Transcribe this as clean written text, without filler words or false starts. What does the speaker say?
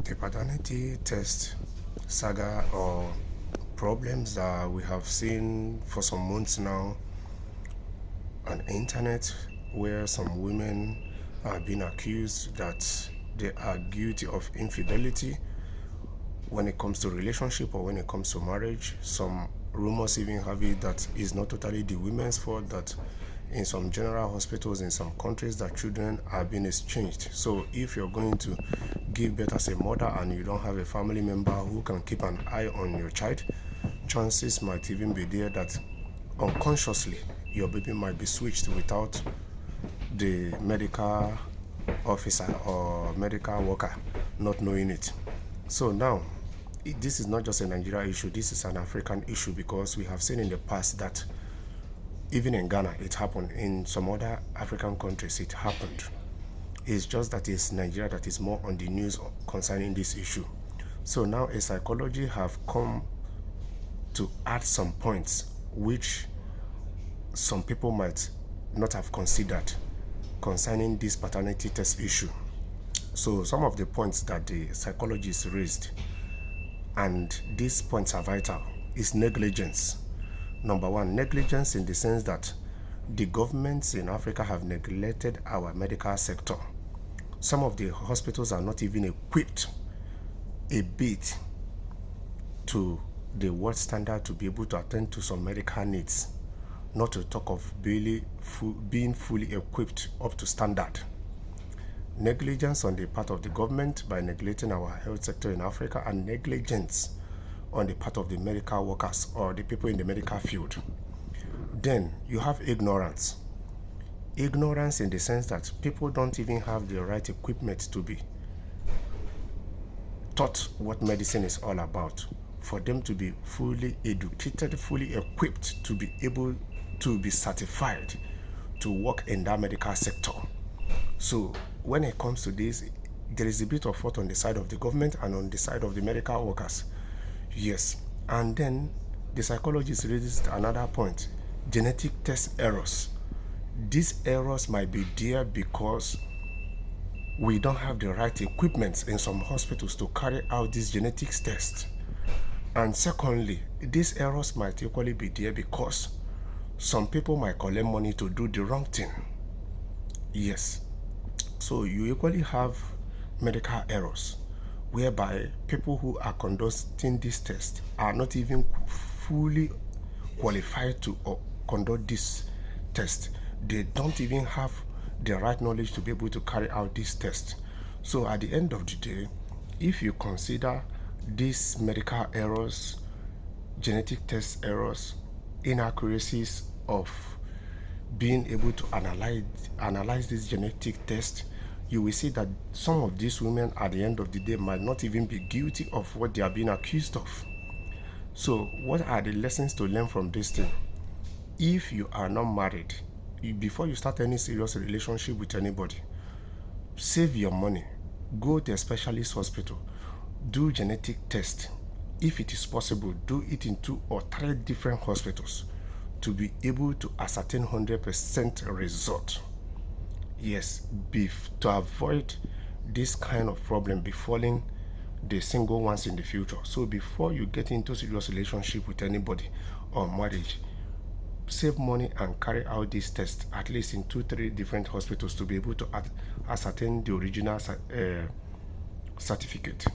The paternity test saga or problems that we have seen for some months now on internet, where some women are being accused that they are guilty of infidelity when it comes to relationship or when it comes to marriage. Some rumors even have it that it's not totally the women's fault, that in some general hospitals in some countries that children are being exchanged. So if you're going to give birth as a mother and you don't have a family member who can keep an eye on your child, chances might even be there that unconsciously your baby might be switched without the medical officer or medical worker not knowing it. So now, this is not just a Nigeria issue, this is an African issue, because we have seen in the past that even in Ghana it happened, in some other African countries it happened. It's just that it's Nigeria that is more on the news concerning this issue. So now a psychology have come to add some points which some people might not have considered concerning this paternity test issue. So some of the points that the psychologists raised, and these points are vital, is negligence. Number one, negligence in the sense that the governments in Africa have neglected our medical sector. Some of the hospitals are not even equipped a bit to the world standard to be able to attend to some medical needs, not to talk of being fully equipped up to standard. Negligence on the part of the government by neglecting our health sector in Africa, and negligence on the part of the medical workers or the people in the medical field. Then you have ignorance. Ignorance in the sense that people don't even have the right equipment to be taught what medicine is all about, for them to be fully educated, fully equipped to be able to be certified to work in that medical sector. So when it comes to this, there is a bit of fault on the side of the government and on the side of the medical workers. Yes. And then the psychologist raised another point: genetic test errors. These errors might be there because we don't have the right equipment in some hospitals to carry out these genetics tests. And secondly, these errors might equally be there because some people might collect money to do the wrong thing. Yes. So you equally have medical errors whereby people who are conducting this test are not even fully qualified to conduct this test. They don't even have the right knowledge to be able to carry out this test. So at the end of the day, if you consider these medical errors, genetic test errors, inaccuracies of being able to analyze this genetic test, you will see that some of these women at the end of the day might not even be guilty of what they are being accused of. So what are the lessons to learn from this thing? If you are not married, before you start any serious relationship with anybody, save your money, go to a specialist hospital, do genetic test. If it is possible, do it in 2 or 3 different hospitals to be able to ascertain 100% result. Yes, to avoid this kind of problem befalling the single ones in the future. So before you get into serious relationship with anybody or marriage, save money and carry out this test at least in 2-3 different hospitals to be able to ascertain the original certificate.